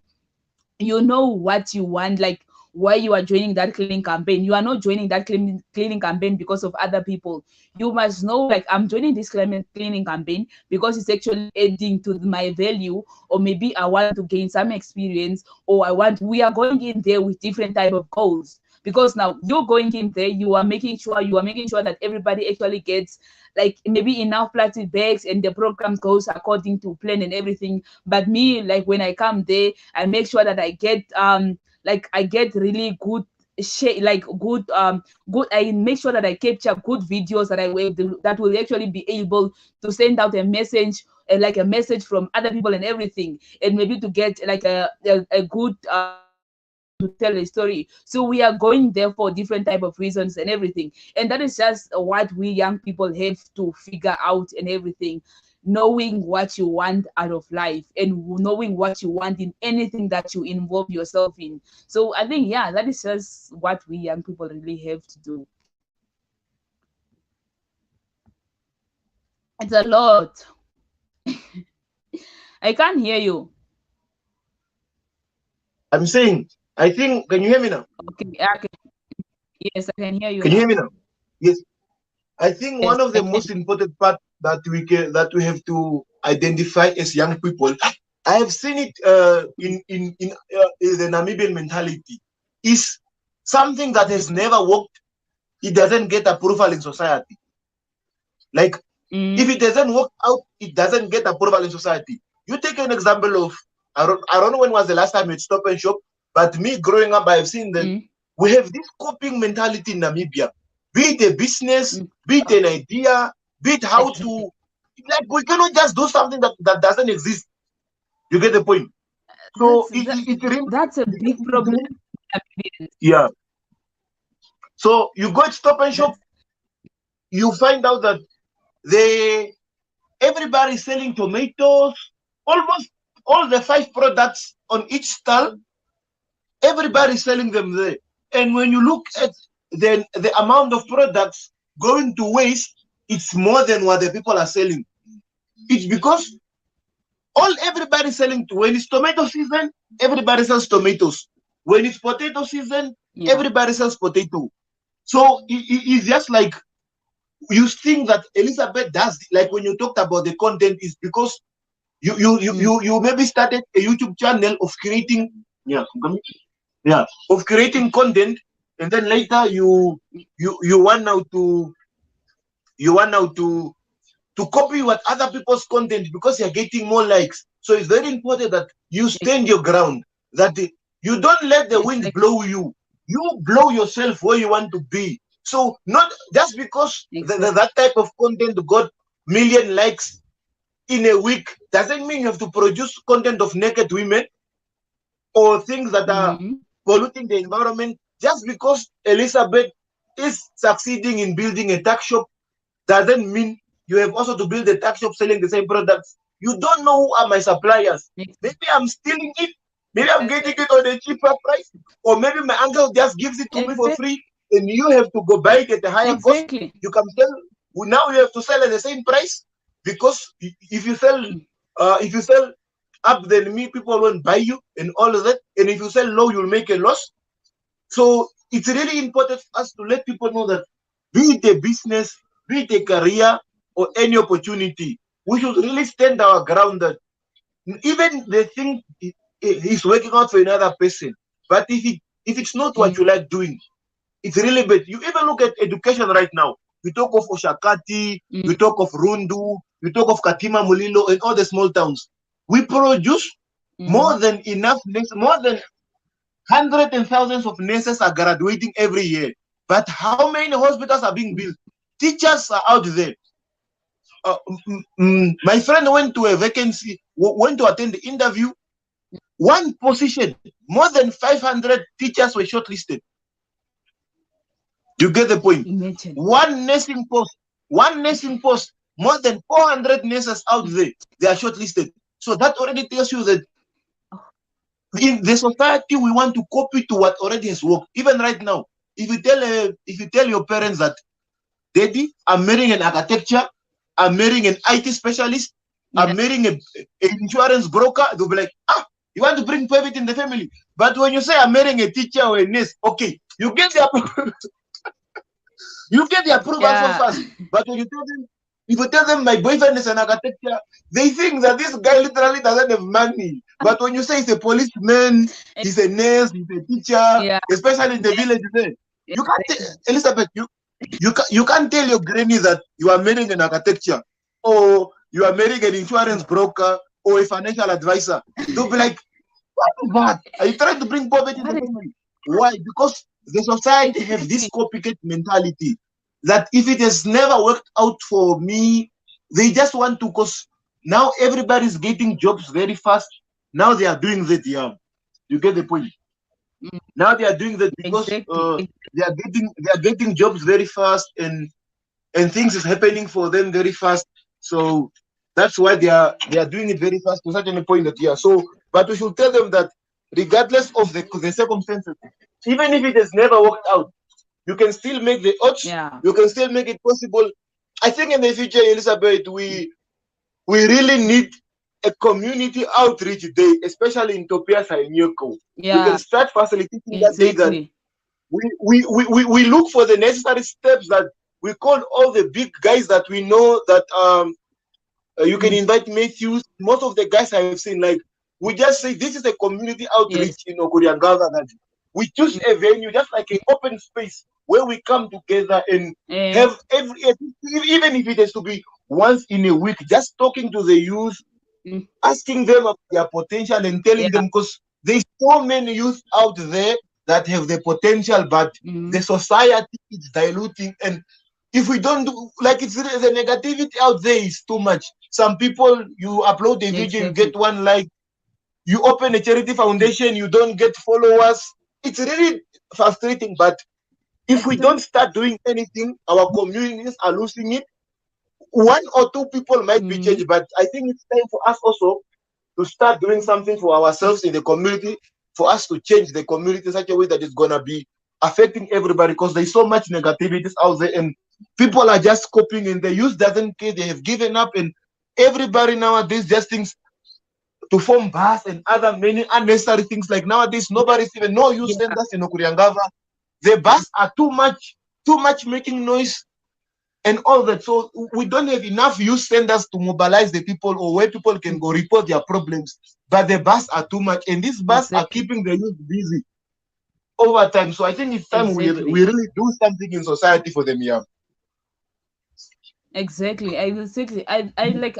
you know what you want, like why you are joining that cleaning campaign. You are not joining that cleaning campaign because of other people. You must know, like, I'm joining this cleaning campaign because it's actually adding to my value, or maybe I want to gain some experience, or we are going in there with different type of goals. Because now you're going in there, you are making sure that everybody actually gets, like, maybe enough plastic bags, and the program goes according to plan and everything. But me, like, when I come there, I make sure that I get like I get really good like good, I make sure that I capture good videos that will actually be able to send out a message, like a message from other people and everything, and maybe to get like a good to tell a story. So we are going there for different type of reasons and everything. And that is just what we young people have to figure out and everything. Knowing what you want out of life, and knowing what you want in anything that you involve yourself in. So I think, yeah, that is just what we young people really have to do. It's a lot. I can't hear you. I'm saying, I think, can you hear me now? Okay, okay. Yes, I can hear you Can you hear now. me now? Yes. I think one Yes, of I the can. most important part that we have to identify as young people, I have seen it in the Namibian mentality, is something that has never worked. It doesn't get approval in society. Like, if Mm, it doesn't work out, it doesn't get approval in society. You take an example of, I don't know when was the last time you Stop and Shop, but me growing up, I've seen that mm, we have this coping mentality in Namibia. Be it a business, mm. be it an idea, be it how Exactly. to, like, we cannot just do something that doesn't exist. You get the point? So That's that, it really, that's a big problem. yeah. So you go to Stop and Shop, That's you find out that they everybody selling tomatoes, almost all the 5 products on each stall, everybody selling them there. And when you look at the amount of products going to waste, it's more than what the people are selling. It's because everybody selling, when it's tomato season, everybody sells tomatoes. When it's potato season, yeah. everybody sells potato. So it's just like, you think that Elizabeth does, like when you talked about the content, is because You maybe started a YouTube channel of creating, of creating content, and then later you want now to copy what other people's content because you're getting more likes. So it's very important that you stand your ground, that you don't let the wind Exactly. blow you. You blow yourself where you want to be. So not just because Exactly. that type of content got million likes in a week doesn't mean you have to produce content of naked women or things that are Mm-hmm. polluting the environment. Just because Elizabeth is succeeding in building a tuck shop doesn't mean you have also to build a tuck shop selling the same products. You don't know who are my suppliers. Maybe I'm stealing it. Maybe I'm getting it on a cheaper price. Or maybe my uncle just gives it to me for Exactly. free and you have to go buy it at a higher cost. Exactly. You can sell, now you have to sell at the same price because if you sell up, then me people won't buy you and all of that. And if you sell low, you'll make a loss. So it's really important for us to let people know that be it a business, be it a career, or any opportunity, we should really stand our ground that even the thing is working out for another person. But if it's not what you Mm-hmm. like doing, it's really bad. You even look at education right now. We talk of Oshakati, we talk of Rundu, we talk of Katima Mulilo, and all the small towns. We produce more Mm-hmm. than enough, more than hundreds and thousands of nurses are graduating every year. But how many hospitals are being built? Teachers are out there. My friend went to a vacancy, went to attend the interview. One position, more than 500 teachers were shortlisted. You get the point? Imagine. One nursing post, one nursing post, more than 400 nurses out there, they are shortlisted. So that already tells you that in the society we want to copy to what already has worked. Even right now, if you tell your parents that, Daddy, I'm marrying an architecture, I'm marrying an IT specialist, Yeah. I'm marrying an insurance broker, they'll be like, you want to bring poverty in the family. But when you say I'm marrying a teacher or a nurse, okay, you get the you get the approval so Yeah. fast. But when you tell them, if you tell them my boyfriend is an architecture, they think that this guy literally doesn't have money. But when you say he's a policeman, he's a nurse, he's a teacher, Yeah. especially in the village, you can't, Elizabeth, you can't tell your granny that you are marrying an architecture or you are marrying an insurance broker or a financial advisor. They'll be like, what is that? Are you trying to bring poverty in What the is family? Why? Because the society have this exactly? copycat mentality that if it has never worked out for me, they just want to, because now everybody's getting jobs very fast. Now they are doing that, yeah. You get the point? Mm, Now they are doing that because exactly. they are getting jobs very fast, and things is happening for them very fast. So that's why they are doing it very fast to such a point that, yeah. So, but we should tell them that regardless of the circumstances, even if it has never worked out, you can still make the odds. Yeah. You can still make it possible. I think in the future, Elizabeth, we really need a community outreach day, especially in Topia Saimyoko. We can Yeah. start facilitating that day that Exactly. we look for the necessary steps that we call all the big guys that we know that you can Mm, invite Matthews. Most of the guys I've seen, like, we just say this is a community outreach yes. in Okuriangava. That we choose a venue, just like an open space where we come together and Eh, have even if it has to be once in a week, just talking to the youth, mm, asking them of their potential and telling yeah. them, because there's so many youth out there that have the potential, but Mm, the society is diluting. And if we don't do, like, it's the negativity out there is too much. Some people, you upload a video, you get exactly. one like, you open a charity Mm, foundation, you don't get followers. It's really frustrating. But if we don't exactly. start doing anything, our communities are losing it. One or two people might be Mm, changed, but I think it's time for us also to start doing something for ourselves in the community, for us to change the community in such a way that it's gonna be affecting everybody, because there's so much negativities out there and people are just coping, and the youth doesn't care, they have given up, and everybody nowadays just thinks to form bars and other many unnecessary things. Like nowadays, nobody's even no youth yeah. centers in Okuriangava. The bars are too much making noise. and all that. So we don't have enough youth centers to mobilize the people or where people can go report their problems. But the bus are too much, and these bus are Exactly. keeping the youth busy over time. So I think it's time we Exactly. really do something in society for them. Yeah. Exactly. I like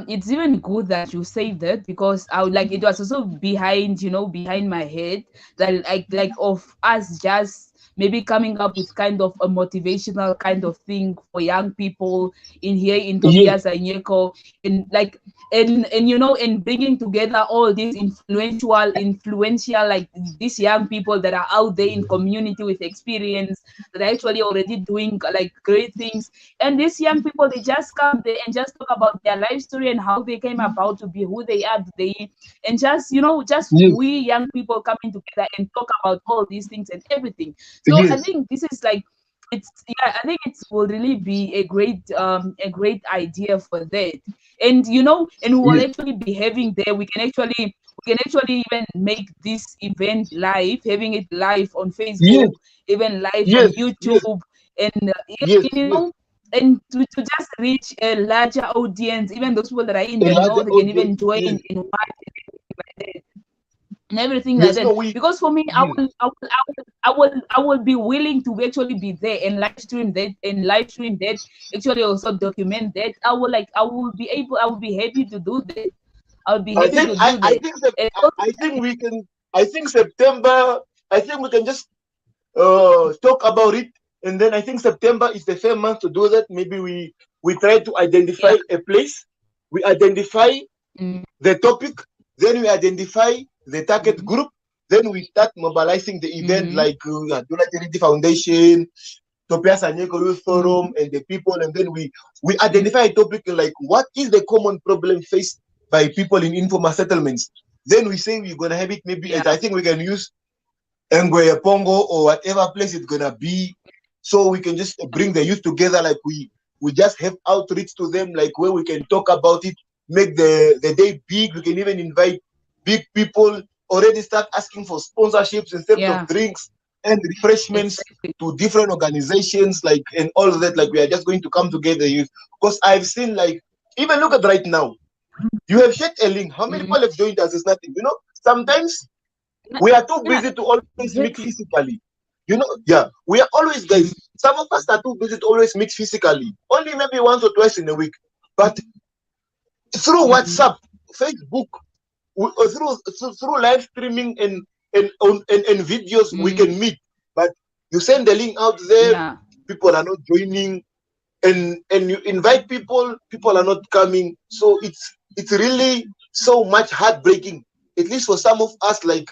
it's even good that you say that, because I would like, it was also behind, behind my head, that like of us just maybe coming up with kind of a motivational kind of thing for young people in here in Yes. Tobias and Yeko, and like, and bringing together all these influential, like these young people that are out there in community with experience, that are actually already doing like great things. And these young people, they just come there and just talk about their life story and how they came about to be who they are today. And just, just Yes. we young people coming together and talk about all these things and everything. So I Yes. think this is like, it's, yeah, I think it will really be a great idea for that. And and we will Yes. actually be having there, we can actually even make this event live, having it live on Yes. Facebook, even live on Yes. Yes. YouTube, and Yes. you Yes. know and to just reach a larger audience. Even those people that are in A the larger north, they can audience. even join Yes. and watch and everything like Yes. that. No, we. Because for me, I Yes. will, I will, I will, I will, I will be willing to actually be there and live stream that. Actually, also document that. I will be happy to do that. I will be I happy think to I, do I that. think And also, I think we can. I think September. I think we can just talk about it, and then I think September is the fair month to do that. Maybe we try to identify yeah, a place, we identify mm, the topic, then we identify the target mm, group, then we start mobilizing the event mm, like Dula Charity Foundation, Topias Anyeko Youth mm, Forum, and the people, and then we mm, identify a topic like what is the common problem faced by people in informal settlements. Then we say we're gonna have it maybe at, yeah, I think we can use Engwe Pongo or whatever place it's gonna be, so we can just bring the youth together. Like we just have outreach to them, like where we can talk about it, make the day big. We can even invite big people. Already start asking for sponsorships in terms of yeah, drinks and refreshments exactly. to different organizations, like and all of that. Like we are just going to come together, youth. Because I've seen like even look at right now. You have shared a link. How many Mm, people have joined us? It's nothing. Sometimes we are too yeah, busy to always meet exactly. physically. Yeah, we are always, guys. Some of us are too busy to always meet physically. Only maybe once or twice in a week. But through Mm, WhatsApp, Facebook, or through live streaming and videos, we mm, can meet. But you send the link out there, yeah, people are not joining, and you invite people, people are not coming. So it's really so much heartbreaking. At least for some of us, like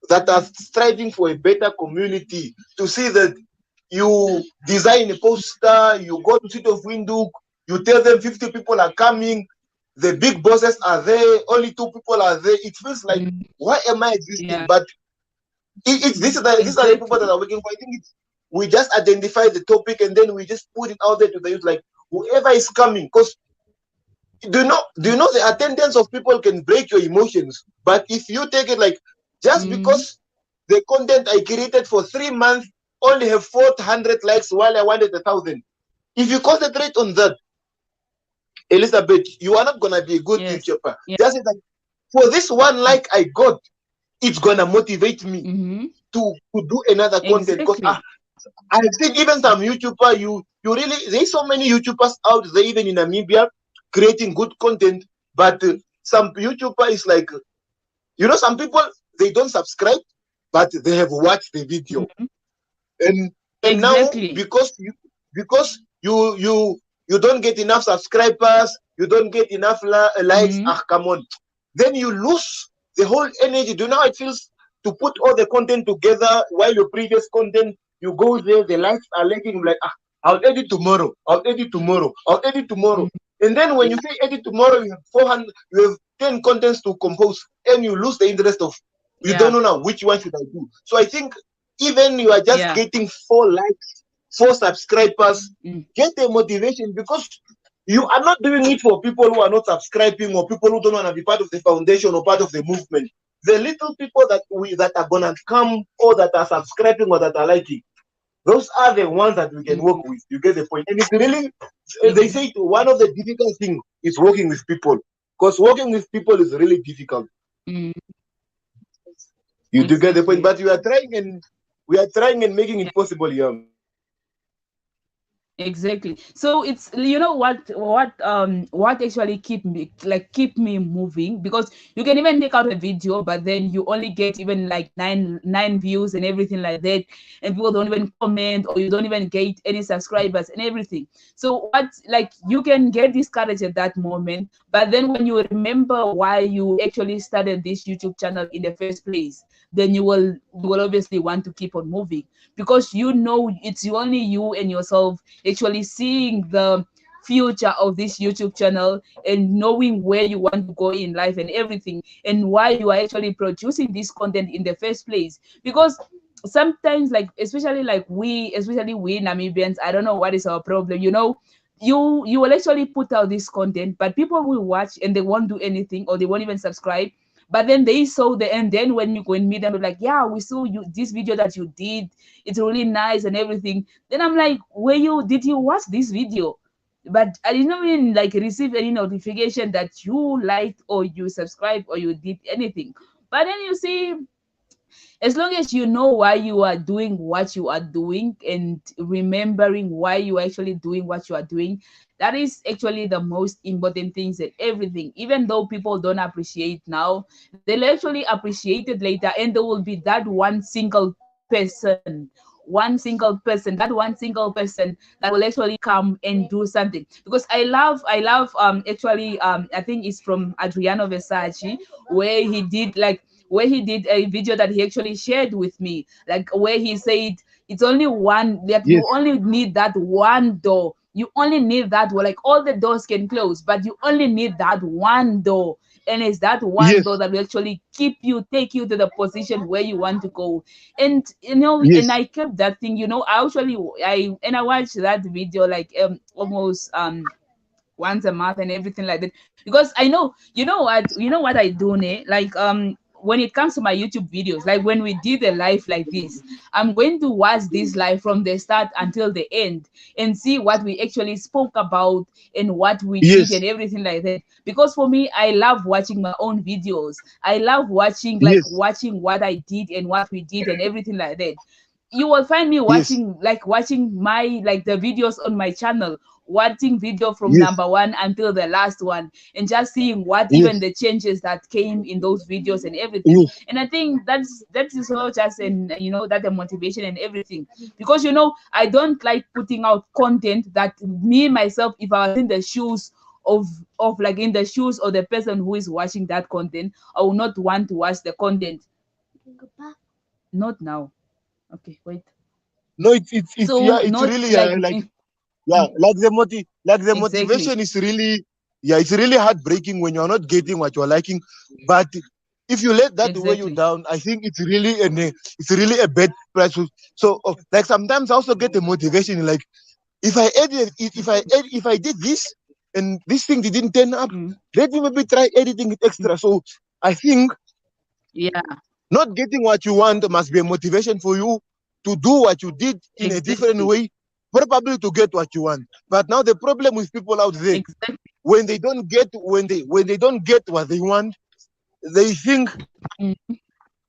that are striving for a better community, to see that you design a poster, you go to City of Windhoek, you tell them 50 people are coming, the big bosses are there, only 2 people are there. It feels like, mm, why am I existing? yeah, But these are the people that exactly. are working for. I think we just identify the topic and then we just put it out there to the youth, like whoever is coming. Because do you know the attendance of people can break your emotions. But if you take it like, just Mm, because the content I created for 3 months only have 400 likes while I wanted 1,000, if you concentrate on that, Elizabeth, you are not gonna be a good yes, YouTuber. yeah, Just like, for this one like I got, it's gonna motivate me mm-hmm, to do another content. Because exactly. I've seen even some YouTuber, you really, there's so many YouTubers out there, even in Namibia, creating good content. But some YouTuber is like, some people, they don't subscribe, but they have watched the video, Mhm. and now Exactly. because you don't get enough subscribers, you don't get enough likes. Mhm. Come on, then you lose the whole energy. Do you know how it feels to put all the content together, while your previous content, you go there, the likes are lagging, like, I'll edit tomorrow, I'll edit tomorrow, I'll edit tomorrow. Mhm. And then when Yeah, you say edit tomorrow, you have 400, you have 10 contents to compose, and you lose the interest of, you don't yeah, know now which one should I do. So I think, even you are just yeah. getting 4 likes, 4 subscribers, Mm. get the motivation, because you are not doing it for people who are not subscribing, or people who don't want to be part of the foundation or part of the movement. The little people that are gonna come, or that are subscribing, or that are liking, Those are the ones that we can work Mm, with. You get the point. And it's really, they yes. say one of the difficult things is working with people. Because working with people is really difficult. Mm, You do get the point. exactly. But we are trying and making it possible, yeah. Exactly. So it's, you know what actually keep me moving, because you can even take out a video, but then you only get even like nine views and everything like that, and people don't even comment, or you don't even get any subscribers and everything. So what, like, you can get discouraged at that moment, but then when you remember why you actually started this YouTube channel in the first place, then you will obviously want to keep on moving, because you know it's only you and yourself actually seeing the future of this YouTube channel, and knowing where you want to go in life and everything, and why you are actually producing this content in the first place. Because sometimes, like, especially we Namibians, I don't know what is our problem, you will actually put out this content, but people will watch and they won't do anything, or they won't even subscribe. But then they saw the, and then when you go and meet them, they're like, yeah, we saw you this video that you did, it's really nice and everything. Then I'm like, did you watch this video? But I didn't even like receive any notification that you liked or you subscribed or you did anything. But then you see, as long as you know why you are doing what you are doing, and remembering why you are actually doing what you are doing, that is actually the most important things and everything. Even though people don't appreciate now, they'll actually appreciate it later, and there will be that one single person that will actually come and do something. Because I love actually, I think it's from Adriano Versace, where he did a video that he actually shared with me, like, where he said it's only one, like, you Yes, only need that one door, you only need that one, like, all the doors can close, but you only need that one door, and it's that one yes, door that will actually take you to the position where you want to go. And and yes, I kept that thing, I watched that video like almost once a month and everything like that, because I know, you know what I do, ne? Like, when it comes to my YouTube videos, like when we did a live like this, I'm going to watch this live from the start until the end, and see what we actually spoke about and what we did yes, and everything like that. Because for me, I love watching my own videos. I love watching, like, yes, watching what I did and what we did and everything like that. You will find me yes, watching my, like, the videos on my channel, watching video from yes, number one until the last one, and just seeing what even yes, the changes that came in those videos and everything. yes, And I think that is all just, and that the motivation and everything. Because I don't like putting out content that me myself, if I was in the shoes of like in the shoes of the person who is watching that content, I will not want to watch the content. Not now. Okay, wait. no, it's yeah, So it's not really like like, yeah, like the exactly, motivation is really, yeah, it's really heartbreaking when you're not getting what you're liking. But if you let that weigh you exactly. down, I think it's really a bad price. So like sometimes I also get the motivation, like, if I edit if I did this and this thing didn't turn up, Mm. let me maybe try editing it extra. So I think Yeah, not getting what you want must be a motivation for you to do what you did in a different exactly, way, probably to get what you want. But now the problem with people out there, exactly. when they don't get what they want, they think Mm.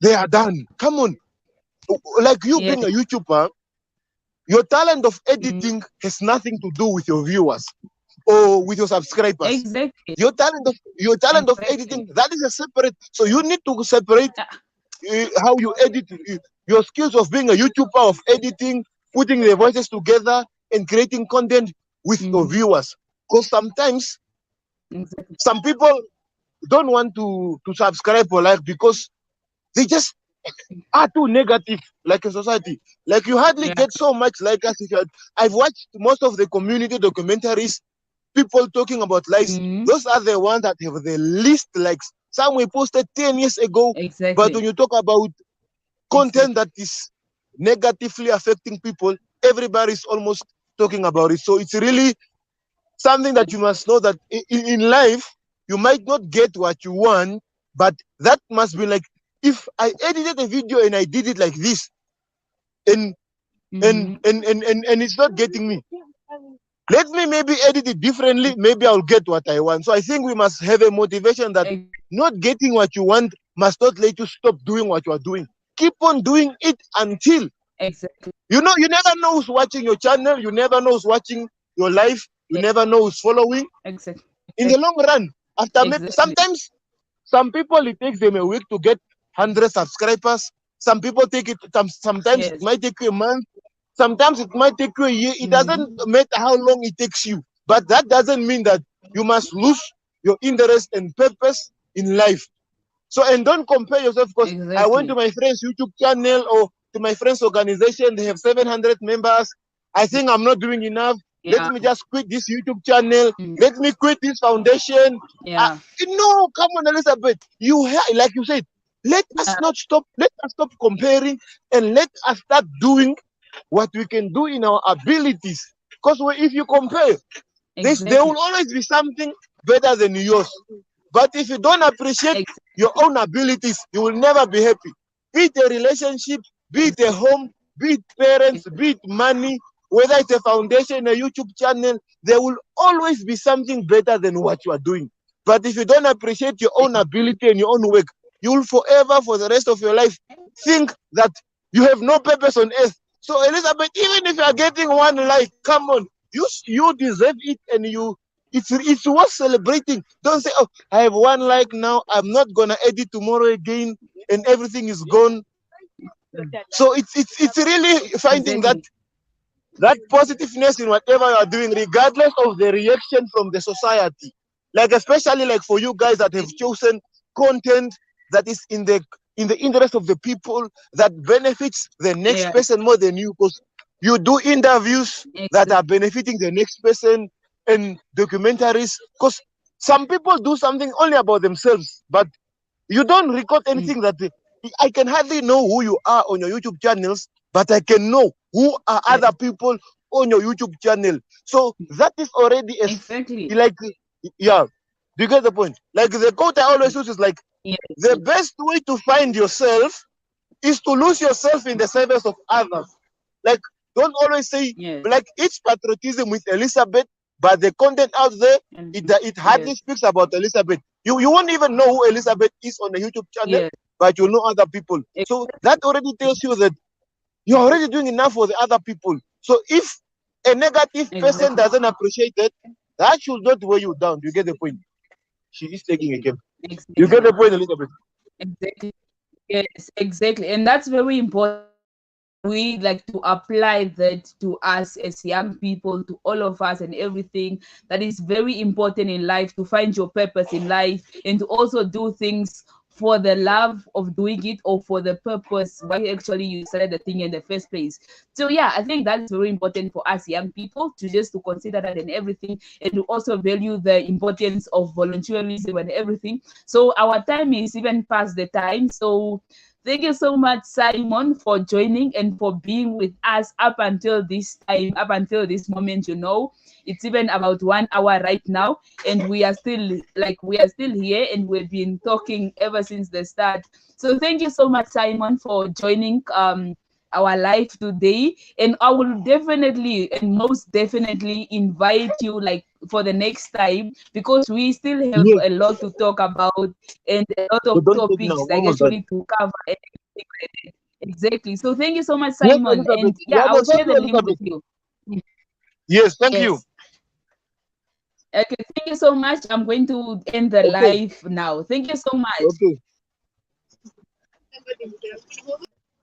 they are done. Come on, like you Yeah, being a YouTuber, your talent of mm. editing has nothing to do with your viewers or with your subscribers. Exactly, Your talent of exactly. editing, that is a separate. So you need to separate Ah, how you edit, your skills of being a YouTuber, of editing, putting the voices together, and creating content with your mhm, viewers. Because sometimes exactly. some people don't want to subscribe or like because they just are too negative, like a society. Like you hardly Yeah, get so much like us. If you had, I've watched most of the community documentaries, people talking about lives. mm, Those are the ones that have the least likes. Some we posted 10 years ago, but when exactly, you talk about content exactly, that is negatively affecting people, everybody's almost talking about it. So it's really something that you must know that in life, you might not get what you want, but that must be like, if I edited a video and I did it like this, and and Mm-hmm. it's not getting me. Let me maybe edit it differently. Maybe I'll get what I want. So I think we must have a motivation that not getting what you want must not let you stop doing what you are doing. Keep on doing it until Exactly. you know. You never know who's watching your channel. You never know who's watching your life. You Yeah. never know who's following. Exactly. In the long run, after maybe Exactly. sometimes some people it takes them a week to get 100 subscribers. Some people take it. Sometimes it Yes. might take you a month. Sometimes it might take you a year. It doesn't Mm-hmm. matter how long it takes you. But that doesn't mean that you must lose your interest and purpose in life. So, and don't compare yourself because I went to Exactly. my friend's YouTube channel or to my friend's organization. They have 700 members. I think I'm not doing enough. Let Yeah. me just quit this YouTube channel. Mm. Let me quit this foundation. Uh, Yeah. no, come on, Elizabeth. Like you said, let us Yeah. not stop. Let us stop comparing and let us start doing what we can do in our abilities. Because if you compare, there Exactly. will always be something better than yours. But if you don't appreciate your Exactly. own abilities, you will never be happy. Be it a relationship, be it a Exactly. home, be it parents, be it money, whether it's a foundation, a YouTube channel, there will always be something better than what you are doing. But if you don't appreciate your own ability and your own work, you will forever, for the rest of your life, think that you have no purpose on earth. So, Elizabeth, even if you are getting one like, come on, you deserve it, and it's worth celebrating. Don't say, oh, I have one like now, I'm not gonna edit tomorrow again, and everything is gone. So it's really finding that Exactly. positiveness in whatever you are doing, regardless of the reaction from the society. Like especially like for you guys that have chosen content that is in the interest of the people, that benefits the next Yeah. person more than you, because you do interviews that Exactly. are benefiting the next person, and documentaries, because some people do something only about themselves, but you don't record Mm. anything that I can hardly know who you are on your YouTube channels, but I can know who are Yeah. other people on your YouTube channel. So that is already Exactly. like, yeah. Do you get the point? Like the quote I always use is like, Yes. the Yes. best way to find yourself is to lose yourself in the service of others. Like, don't always say, Yes. like, it's patriotism with Elizabeth, but the content out there, And it hardly yes. speaks about Elizabeth. You won't even know who Elizabeth is on the YouTube channel, Yes. but you know other people. So that already tells you that you're already doing enough for the other people. So if a negative person Exactly. doesn't appreciate that, that should not weigh you down. You get the point? She is taking a game. You get Exactly. the point, Elizabeth? Exactly. Yes, exactly. And that's very important that we like to apply that to us as young people, to all of us and everything. That is very important in life, to find your purpose in life and to also do things for the love of doing it or for the purpose why actually you started the thing in the first place. So yeah, I think that is very important for us young people to just to consider that and everything, and to also value the importance of volunteerism and everything. So our time is even past the time. So thank you so much, Simon, for joining and for being with us up until this time, up until this moment. It's even about 1 hour right now, and we are still here, and we've been talking ever since the start. So thank you so much, Simon, for joining our live today. And I will definitely and most definitely invite you like for the next time, because we still have Yes. a lot to talk about and a lot So of don't take now. topics We're like almost done. actually to cover and everything like that. Exactly. So thank you so much, Yes, Simon. Elizabeth. And yeah, Yeah, I no, will thank share you, the link with Elizabeth. you. Yes, thank you. Yes. Okay, thank you so much. I'm going to end the Okay, live now. Thank you so much. okay.